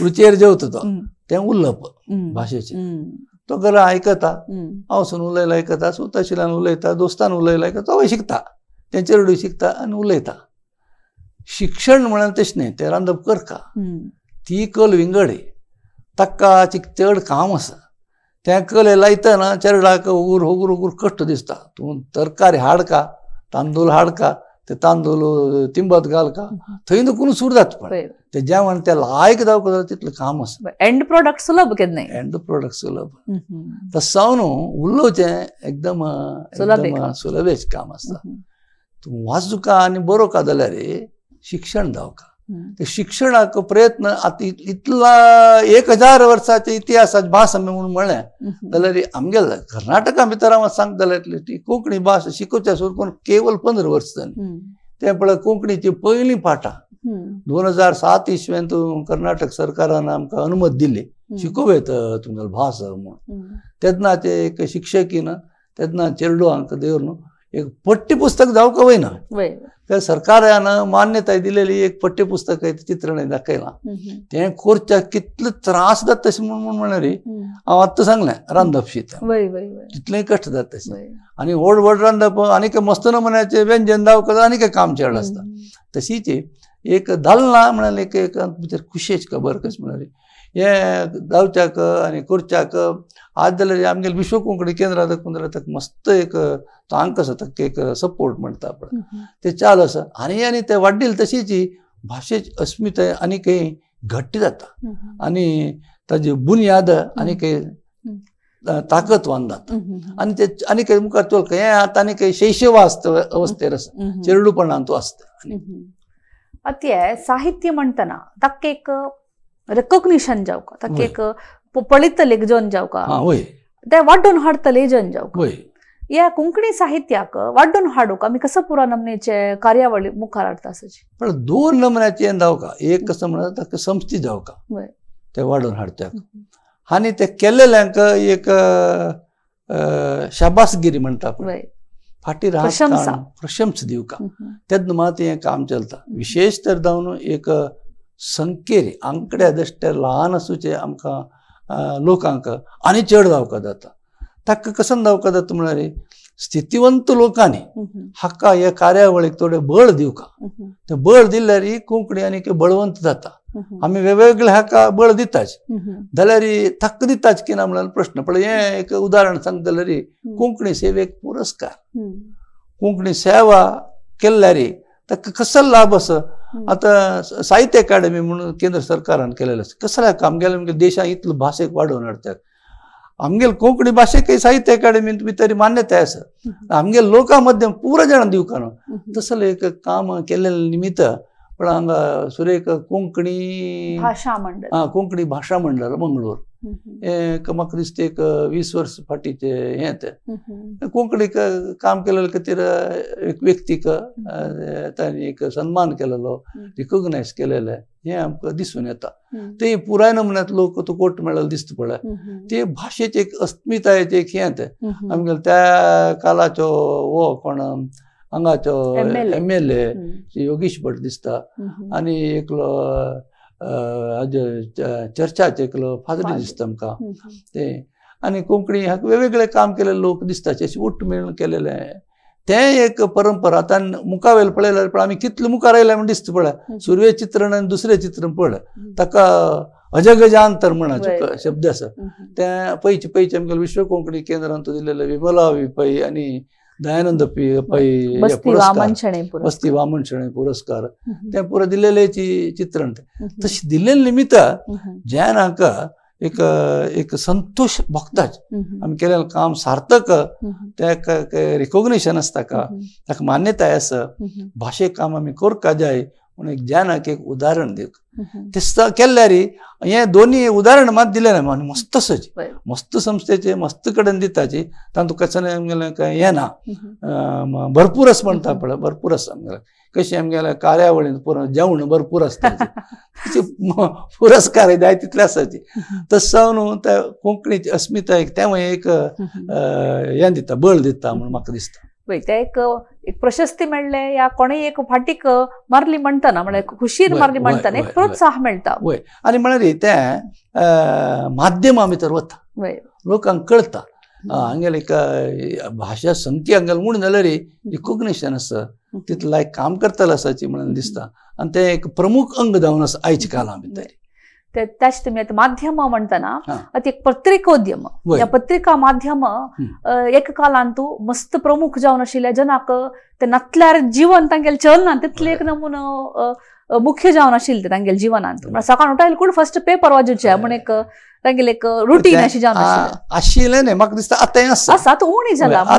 रुचेर जेवता तो तें उलोवप भाशेचें तो घरा आयकता हांवसून उलयला आयकता सुताशिल्यान उलयता दोस्तान उलयला आयकता तो शिकता तेंचेर शिकता आनी उलयता शिक्षण म्हळ्यार तशें न्ही तें रांदप करता ती कल विंगडी ताका चड काम आसा तें कल लायतना चेरडाक उगूर उगूर उगूर कश्ट दिसता तूं तरकारी हाडका तांदूळ हाडका ते तांदूळ तिंबत घालका थंय नुकून सूर जाता पळय ते जेवण ते लायक जावंक जाय तितलें काम आसा एंड प्रोडक्ट सुलभ केन्नाय एंड प्रोडक्ट सुलभ तस जावन उलोवचें एकदम सुलभेच काम आसता तूं वाचूका आनी बरोवका जाल्यार शिक्षण जावका ते शिक्षणाक प्रयत्न आतां इतला 1000 वर्साचे इतिहासाची भास आमी म्हणून म्हणलें जाल्यार आमगेले कर्नाटका भितर हांव सांगता जाल्यार ती कोंकणी भास शिकोवच्या सुरू करून केवल 15 वर्स जालीं तें पळय कोंकणीची पयलीं पाठां 2007 इस्व्यांत कर्नाटक सरकारान आमकां अनुमती दिली शिकोवप तुमगेलो भास म्हणून तेन्नाचे एक शिक्षकीन तेन्ना चेडवांक दवरून एक पाठ्यपुस्तक जाऊ का वय ना वय त्या सरकारानं मान्यता दिलेली एक पाठ्यपुस्तक आहे चित्र नाही दाखयला ते कोरच्या कितलं त्रास जात तसे म्हणून म्हणणारे हांव आत्ता सांगलें रांदप शीत वय वय वय तितलें कश्ट जात तशें आनी व्हड व्हड रांदप आनीक मस्त नमुन्याचें व्यंजन दावक आनीक काम चड आसता तशीच एक धालना म्हणाले एक भितर खुशेच खबर कशें म्हणाले हे जावच्याक आनी करच्याक आज जाल्यार आमगे विश्व कोंकणी केंद्र ताका मस्त एक तांक आसा ताका एक सपोर्ट म्हणटा पळय ते चाल आसा आनी ते वाडील तशीच भाशेची अस्मिताय आनीक घट्ट जाता आनी ताजी बुन्याद आनीक ताकदवान जाता आनी ते आनीक मुखार चलक हें आतां आनीक शैशव अवस्थेर आसा चेडूपणान तो आसता अते साहित्य म्हणटना ताका एक रिकॉग्निशन जावका ताका एक पळयतले जन जावका ते वाडून हाडतले जन जावका या कोंकणी साहित्याक वाडून हाडूक आमी कसं पुरा नमनेचे कार्यावळी मुखार हाडटा आसाची पण दोन नमन्याचे जावका एक कसं म्हणटा ताका संस्थी जावका ते वाडून हाडच्याक आनी ते केल्लेल्यांक एक शाबासगिरी म्हणटा पळय फाटी प्रशंसा दिवका तेद मात हें काम चलता विशेष तर जावन एक संख्येर आंकड्या दृश्ट्या ल्हान आसूचे आमकां लोकांक आनी चड जावका जाता ताका कसं जावका जाता म्हळ्यार स्थितिवंत लोकांनी हाका ह्या कार्यावळीक थोडे बळ दिवका ते बळ दिल्यार ही कोंकणी आनीक बळवंत जाता आमी वेगवेगळे हाका बळ दिताच जाल्यार थक्क दिताच की ना म्हळ्यार प्रश्न पण हें एक उदाहरण सांगता जाल्यार कोंकणी सेवेक पुरस्कार कोंकणी सेवा केल्यार ताका कसो लाभ आसा आता साहित्य अकादमी म्हणून केंद्र सरकारान केलेलें आसा कसलें काम केलें म्हणजे देशांत इतलो भाशेक वाडोवन हाडतात आमगे कोंकणी भाशेक साहित्य अकादमींत भितर मान्यताय आसा आमगे लोकां मध्य पुरो जाण दिवका न्हू तसलें एक काम केलेलें निमित्त पण हांगा सुरेख कोंकणी भाशा मंडळ कोंकणी भाशा मंडळ मंगळूर म्हाका दिसता एक 20 वर्स फाटीचे हें ते कोंकणीक काम केलेले खातीर एक व्यक्तीक तांणी एक सन्मान केलेलो रिकॉग्नायज केलेले हें आमकां दिसून येता ते पुराय नमुन्यांत लोक तो कोट मेळ्ळेलो दिसता पळय ते भाशेचे एक अस्मितायेचे एक हें ते आमगेले त्या कालाचो वो कोण हांगाचो MLA योगेश भट दिसता आनी एकलो चर्चाचे एकलो फादर दिसता आमकां ते आनी कोंकणी हाका वेगवेगळे काम केलेले लोक दिसताचे उट्ट मेळून केलेले ते एक परंपरा आतां मुखावेल पळयल्यार पण आमी कितले मुखार आयल्या म्हण दिसता पळय सुरवे चित्रण आनी दुसरें चित्रण पळय ताका अजगजांतर म्हणा शब्द आसा ते पयचे आमगे विश्व कोंकणी केंद्रांत दिलेले विमला पै आनी दयानंद पै बस्ती वामन शेणे पुरस्कार ते पुरो दिलेले चित्रण तशें दिल्ले निमित्त ज्यान हाका एक संतोष भोगताच आमी केलेलें काम सार्थक ताका रिकॉग्निशन आसता ताका मान्यताय आसा भाशेक काम आमी करका जाय म्हणून एक ज्ञानाक एक उदाहरण दिवक ते केल्यार हें दोनी उदाहरण मात दिलें ना मस्त आसाची मस्त संस्थेचे मस्त कडेन दिताची तातूंत कशें आमगेलें हें ना भरपूर आसा म्हणटा पळय भरपूर आसा आमगेलें कशें आमगेल्या कार्यावळींत पुरो जेवण भरपूर आसता पुरस्कार जाय तितले आसाची तस जावन त्या कोंकणीची अस्मितायेक तें एक हें दिता बळ दिता म्हणून म्हाका दिसता वय ते एक प्रशस्ती मेळ्ळे या कोणी एक फाटीक मारली म्हणटना म्हळ्यार खुशीर मारली म्हणटना एक प्रोत्साह मेळटा वय आनी म्हळ्यार ते माध्यमा भितर वता लोकांक कळटा हांगेले भाशा संख्या हांगेले उण जाल्यार रिकॉग्निशन आसा तितलें काम करतले आसाची म्हणून दिसता आनी ते एक प्रमुख अंग जावन आसा आयच्या काळा भितर त्याच तुम्ही आता माध्यम म्हणटना आता एक पत्रिकोद्यम या पत्रिका माध्यम एक कालांतू मस्त प्रमुख जावन आशिल्ले जनाक ते नातल्यार जीवन तांगेलें चलना तितले एक नमुनो मुख्य जावन आशिल्ले तांगेले जिवनांत सकाळ उठा येयले फर्स्ट पेपर वाजोवचे म्हण एक तांगेले एक रुटीन अशी जावन आशिल्लें न्ही म्हाका दिसता आतां आसा आतां उणी जाला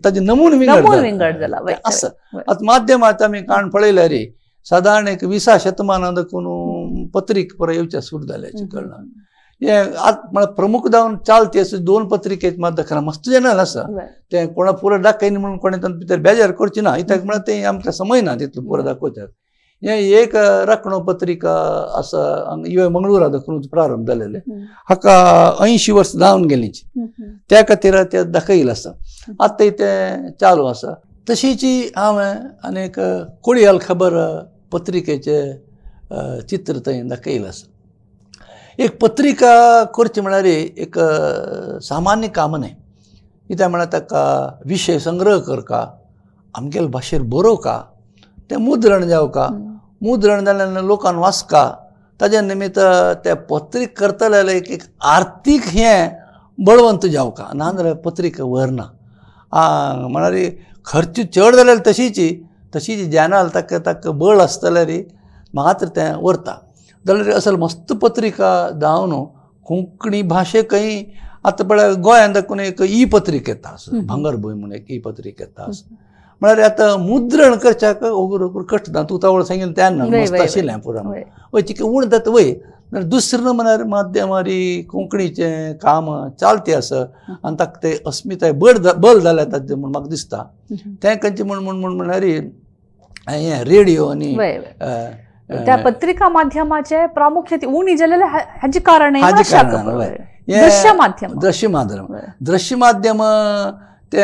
ताजे नमून विंगड जाला आसा आतां माध्यमांत आमी काण पळयल्यार साधारण एक 20 शतमानां देखून पत्रीक परत येवच्या सुरू जाल्याची कळना हे म्हळ्यार प्रमुख जावन चालते अशें 2 पत्रिकेत मात दाखयना मस्त जर्नल आसा ते कोणा पुरो दाखयना म्हणून कोणें तातूंत भितर बेजार करची ना कित्याक म्हळ्यार ते आमकां समय ना तितलो पुरो दाखोवच्याक हे एक राखणो पत्रिका आसा मंगळुरा देखून प्रारंभ जालेले हाका 80 वर्स जावन गेलींची त्या खातीर ते दाखयला आसा आतां ते चालू आसा तशीची हांवें आनीक कोळयाल खबर पत्रिकेचे चित्र थंय दाखयलें आसा. एक पत्रिका करची म्हळ्यार एक सामान्य काम न्हय. कित्याक म्हळ्यार ताका विशय संग्रह करका, आमगेले भाशेर बरोवका, तें मुद्रण जावका, मुद्रण जाल्यार लोकांक वाचका, ताज्या निमित्त त्या पत्रिका करता जाल्यार एक आर्थीक हें बळवंत जावका, नाजाल्यार पत्रिका व्हरना. म्हळ्यार खर्च चड जाल्यार तशीची जॅनल ताका बळ आसता जाल्यार मात्र तें व्हरता. जाल्यार असल मस्त पत्रिका जावन कोंकणी भाशेकय आतां पळय गोंयांत देखून एक ई पत्रिका येता, भांगरभूंय म्हणून एक ई पत्रिका येता. म्हळ्यार आतां मुद्रण करच्याक ओगूर कठना. तूं तावळ सांगिल्लें तेन्ना मस्त आशिल्लें पुराण वय चिके उण जाता वय. दुसरें म्हळ्यार माध्यमारी कोंकणीचें काम चालती आसा आनी ताका ते अस्मिताय बल जाल्या ताजें म्हूण म्हाका दिसता. तें खंयचें म्हळ्यार हें रेडिओ आनी त्या पत्रिका माध्यमाचे प्रामुख्यान उणी जालेले हाजी कारण दृश्य माध्यम ते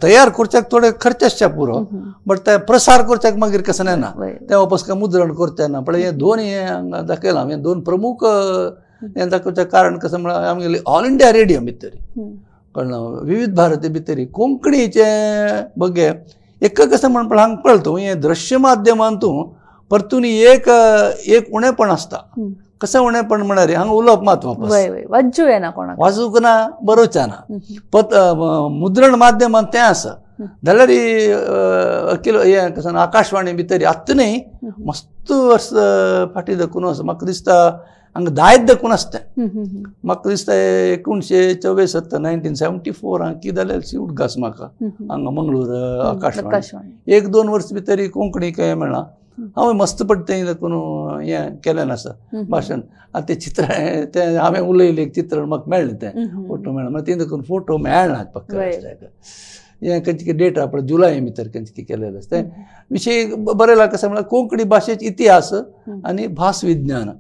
तयार करच्याक थोडे खर्च आसचे पुरो, बट ते प्रसार करच्याक मागीर कसं ना, ते वापस काय मुद्रण करचे ना. पण हे दोन हे दाखयलां हांवें, दोन प्रमुख हें दाखोवचें कारण कसं म्हळ्यार आमगेली ऑल इंडिया रेडिओ भितर कळ्ळें, विविध भारती भितर कोंकणीचे बगे एक कसं म्हणपा हांगा पळयतो हे दृश्य माध्यमांतून परतून एक उणेपण आसता. कसं उणेपण म्हळ्यार हांगा उलोवप मात वापस वाजू येना, कोणाक वाचूंक ना, बरोवचें ना. मुद्रण माध्यमांत तें आसा जाल्यार हें कसं आकाशवाणी भितर आत्तां न्ही मस्त वर्स फाटीं देखून आसा. म्हाका दिसता हांगा 10 देखून आसता. म्हाका दिसता 1974 1974 हांगा कितें जालें सीट घास म्हाका हांगा मंगळूर आकाशवाणी 1-2 वर्स भितर कोंकणी हें मेळ्ळां. हांवें मस्त पडटें देखून हें केलें आसा भाशण. आतां तें चित्र तें हांवें उलयलें एक चित्र म्हाका मेळ्ळें, तें फोटो मेळ्ळा. मागीर तें देखून फोटो मेळनात पक्का. हें खंयची डेट आहा पळय जुलय भितर खंयची केलेलें आसा. तें विशय बरयला कसं म्हळ्यार कोंकणी भाशेचो इतिहास आनी भास विज्ञान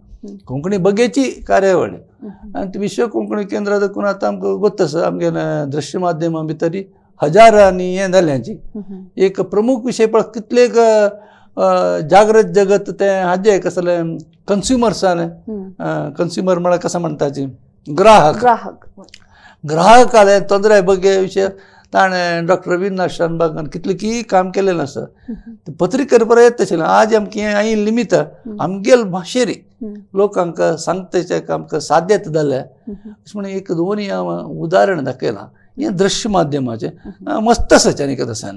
कोंकणी बगेची कार्यावळ आनी विश्व कोंकणी केंद्र देखून आतां आमकां गोत आसा. आमगेले दृश्य माध्यमां भितर हजारांनी हें जाल्यांची एक प्रमुख विशय पळय कितलेक जागृत जगत तें हाजें कसलें कन्ज्युमर्सान कन्ज्युमर म्हळ्यार कसं म्हणटाची ग्राहक आले तोंदरे बगे विशय ताणें डॉक्टर अविनाश शानबागान कितलें काम केलेलें आसा. पत्रिकेर बरें येत आशिल्लें. आज आमकां हें आयिल्लें निमित्त आमगेल भाशेर लोकांक सांगतेचें आमकां साध्य जालें. अशें म्हणून 1-2 हांव उदाहरण दाखयलां. हें दृश्य माध्यमाचें मस्त आसाचें आनी कितें आसा.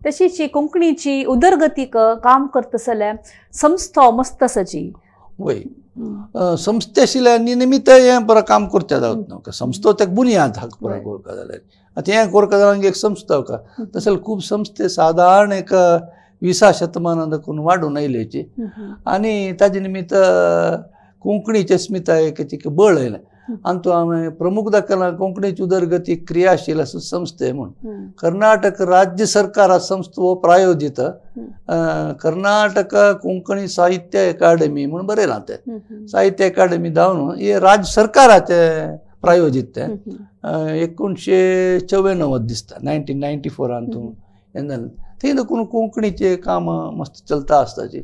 तशीच कोंकणीची उदरगतीक काम करता जाल्यार संस्था मस्त आसाची वय संस्थे आशिल्ल्या निमित्त हें बरें काम करचें जावत न्हू. संस्था तेका बुनयाद हाका पुरो करता जाल्यार आतां हें करता जाल्यार एक संस्था तशें खूब संस्थे सादारण एक 20 शतमानां देखून वाडून आयल्याची आनी ताजे निमित्त कोंकणीचे अस्मितायेक बळ आयलें. आनी तो हांवें प्रमुख दाखयला कोंकणीची उदरगती क्रियाशील आसा संस्थे म्हणून. कर्नाटक राज्य सरकार संस्था हो प्रायोजीत कर्नाटक कोंकणी साहित्य अकादमी म्हणून बरयलां. तें साहित्य अकादमी जावन हे राज्य सरकाराचे प्रायोजीत तें 1994 दिसता 1994 हें जालें. थंय देखून कोंकणीचें काम मस्त चलता आसताची.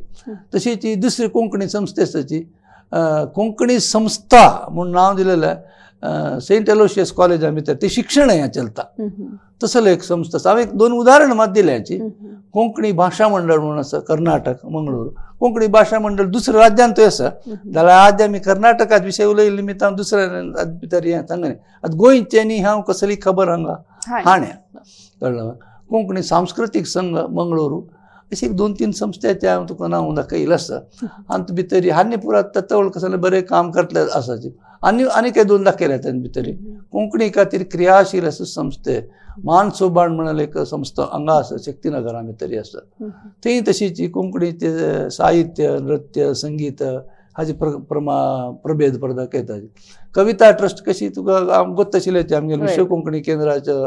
तशीच दुसरी कोंकणी संस्था आसाची कोंकणी संस्था म्हणून नांव दिलेलें सेंट एलोशियस कॉलेजा भितर ते शिक्षण हें चलता. तसले एक संस्था आसा. हांवें 2 उदाहरण मात दिल्यां हाची. कोंकणी भाशा मंडळ म्हणून आसा कर्नाटक मंगळूर. कोंकणी भाशा मंडळ दुसऱ्या राज्यांतूय आसा जाल्यार आज आमी कर्नाटकात विशय उलयले निमित्त हांव दुसऱ्या भितर हें सांगलें. आतां गोंयचे न्ही हांव कसली खबर हांगा हाण्या कळ्ळें. कोंकणी सांस्कृतीक संघ मंगळूरू अशी 2-3 संस्थेचे हांव तुका नांव दाखयलें आसा. आनी भितर हान्यपुरात तत्वळ कसलें बरें काम करतले आसाचे. आनी काही 2 दाखयल्या तें भितर कोंकणी खातीर क्रियाशील आसा संस्थे मानसोबाण म्हणून एक संस्था हांगा आसा शक्तीनगरा भितर आसा. थंय तशीच कोंकणीचे साहित्य नृत्य संगीत हाजे प्रभेद दाखयता. कविता ट्रस्ट कशी तुका गोत आशिल्ल्याची आमगे विश्व कोंकणी केंद्राचो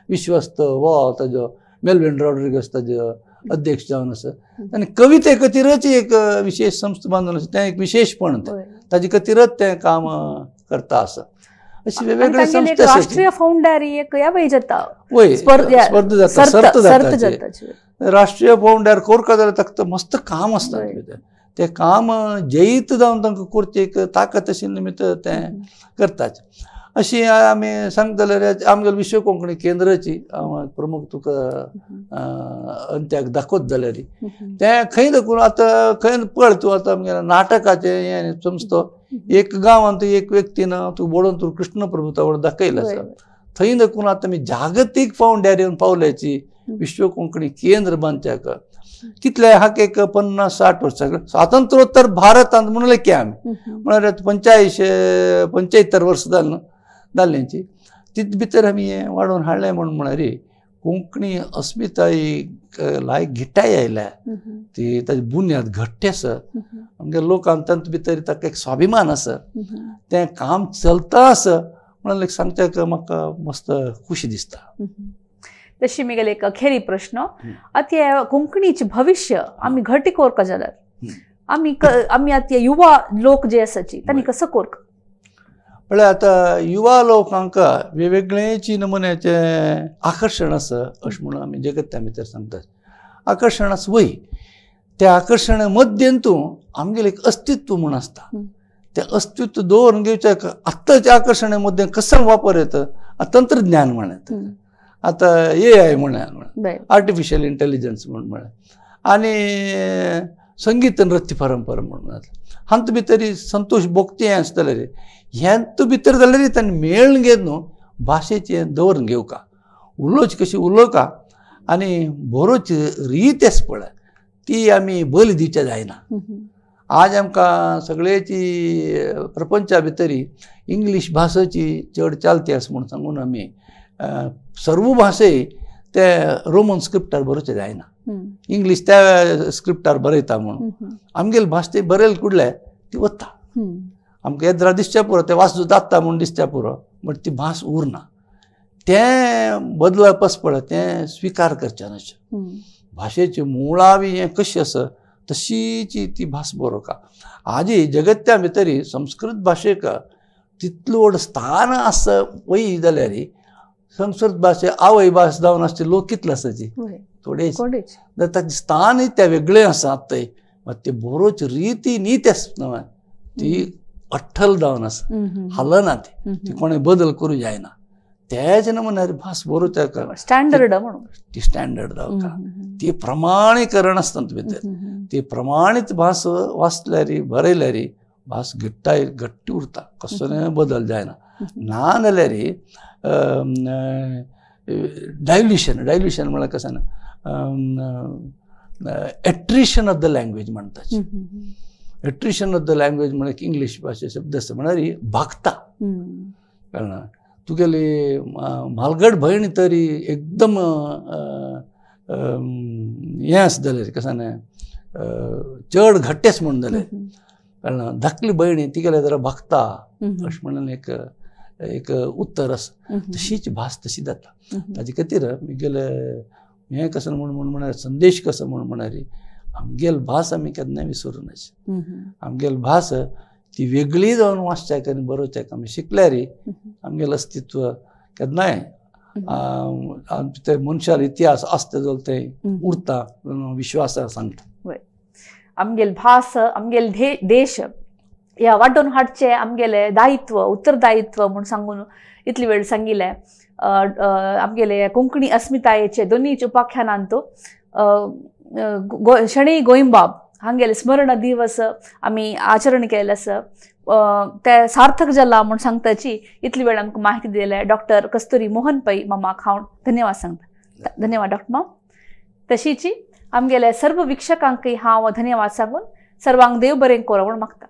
विश्वस्त वो ताजो मेल्विन रॉड्रिगस ताजो अध्यक्ष जावन आसा. आनी कविते खातीरच एक विशेष संस्था बांदून आसा. तें एक विशेषपण ताजे खातीरच तें काम करता आसा. अशी वेगवेगळे तांगेली एक संस्था राष्ट्रीय फाउंडारी एक या वेळी जाता वय स्पर्धा सर्त जाता जाताची राष्ट्रीय फाउंडार कोरका जाल्यार ताका मस्त काम आसता ते काम जैत जावन तांकां करचे एक ताकद आशिल्ले निमित्त ते करतात. अशी आमी सांगता जाल्यार आमगे विश्व कोंकणी केंद्राची प्रमुख तुका अंत्याक दाखोवत जाल्यार ते खंय दाखोवन आतां खंय पळय तूं आतां आमगे नाटकाचे हें समजतो एक गांवांत एक व्यक्तीन तूं बोडोवन तूं कृष्ण प्रभू तावड दाखयला आसा थंय दाखोवन आतां आमी जागतीक फाउंडार येवन पावल्याची विश्व कोंकणी केंद्र बांदच्याक कितले हाक एक 50-60 वर्सां स्वातंत्र्योत्तर भारतांत म्हणले की आमी म्हळ्यार 75 वर्सां जाल्ल्यांची तित भितर आमी हें वाडोवन हाडलें म्हळ्यार कोंकणी अस्मिताय लायक गिटाय आयल्या ती ताची बुन्याद घट्ट आसा आमगे लोकांक तांचे भितर ताका एक स्वाभिमान आसा तें काम चलता आसा म्हणून सांगच्याक म्हाका मस्त खुशी दिसता. तशी मुगेले एक अखेरी प्रश्न आता कोंकणीचे भविष्य आम्ही घटी कोरका जाल्यार आम्ही आता युवा लोक जे आसाची तांणी कसं कोरक म्हळ्यार आतां युवा लोकांक वेगवेगळेची नमुन्याचे आकर्शण आसा अशें म्हणून आमी जगत्या भितर सांगतात. आकर्शण आसा वय त्या आकर्शणा मध्यंतू आमगेलें एक अस्तित्व म्हूण आसता तें अस्तित्व दवरून घेवच्या आत्ताच्या आकर्शणा मध्यें कसो वापर येता तंत्रज्ञान म्हणत आता AI म्हळ्यार आर्टिफिशियल इंटेलिजन्स म्हळ्यार आनी संगीत नृत्य परंपरा म्हणून हांत भितर संतोष भोगते हें आसता जाल्यार ह्यांत भितर जाल्यार तांणी मेळून घेत न्हू भाशेचें हें दवरून घेवका उलोवची कशी उलोवका आनी बरोवची रीत आसा पळय ती आमी बली दिवचे जायना. आज आमकां सगळेची प्रपंचा भितर इंग्लीश भाशेची चड चालती आसा म्हूण सांगून आमी सर्व भाशे ते रोमन स्क्रिप्टार बरोवचे जायना इंग्लीश त्या स्क्रिप्टार बरयता म्हणून आमगेली भास ते बरयल कुडले ती वता आमकां येद्रा दिसच्या पुरो ते वाचू जाता म्हूण दिसच्या पुरो बट ती भास उरना तें बदलप आसा पळय तें स्विकार करचें नाशें. भाशेची मुळावी हें कशी आसा तशीची ती भास बरोवका. आजी जगत्या भितर संस्कृत भाशेक तितलो व्हड स्थान आसा पळय जाल्यार संस्कृत भाशे आवय भास जावन आसचे लोक कितले आसाची थोडेच जाल्यार ताचें स्थान त्या वेगळें आसा आतां मात ते बरोवची रीती नीत आसता ती अठ्ठल जावन आसा हलना ती कोणें बदल करूं जायना तेच नमुन्यार भास बरोवच्या स्टँडर्ड म्हणून ती स्टँडर्ड जावका ती प्रमाणीकरण आसता भितर ती प्रमाणीत भास वाचल्यार बरयल्यार भास घट्टी उरता कसोय बदल जायना ना जाल्यार डायल्युशन म्हळ्यार कशें एट्रिशन ऑफ द लँग्वेज म्हणटा एट्रिशन ऑफ द लँग्वेज म्हळ्यार इंग्लीश भाशे शब्द आसा म्हळ्यार भागता कळना तुगेली म्हालगड भयण तरी एकदम हें आसा जाल्यार कशें चड घट्टेस म्हण जाल्यार कळना धाकली भयणी तिगेले जरा भागता अशें म्हणून एक उत्तर आसा तशीच भास तशी जाता ताजे खातीर आमगेले हें कशें म्हळ्यार संदेश कसो म्हळ्यार आमगेल भास आमी केन्नाय विसरूं नाची आमगेल भास ती वेगळी जावन वाचच्याक आनी बरोवच्याक आमी शिकल्यार आमगेलें अस्तित्व केन्नाय भितर मनशाल इतिहास आसता जाल्यार तें उरता विश्वास सांगता. आमगेल भास आमगेल देश ह्या वाडोवन हाडचे आमगेले दायित्व उत्तरदायित्व म्हूण सांगून इतली वेळ सांगिल्लें. आमगेले कोंकणी अस्मितायेचे दोनीच उपाख्यानांत शणै गोंयबाब हांगेले स्मरण दिवस आमी आचरण केलें आसा ते सार्थक जाला म्हूण सांगताची इतली वेळ आमकां माहिती दिले डॉक्टर कस्तुरी मोहन पै मामाक हांव धन्यवाद सांगता. धन्यवाद डॉक्टर माम. तशीच आमगेले सर्व विक्षकांकय हांव धन्यवाद सांगून सर्वांक देव बरें करूं म्हूण मागता.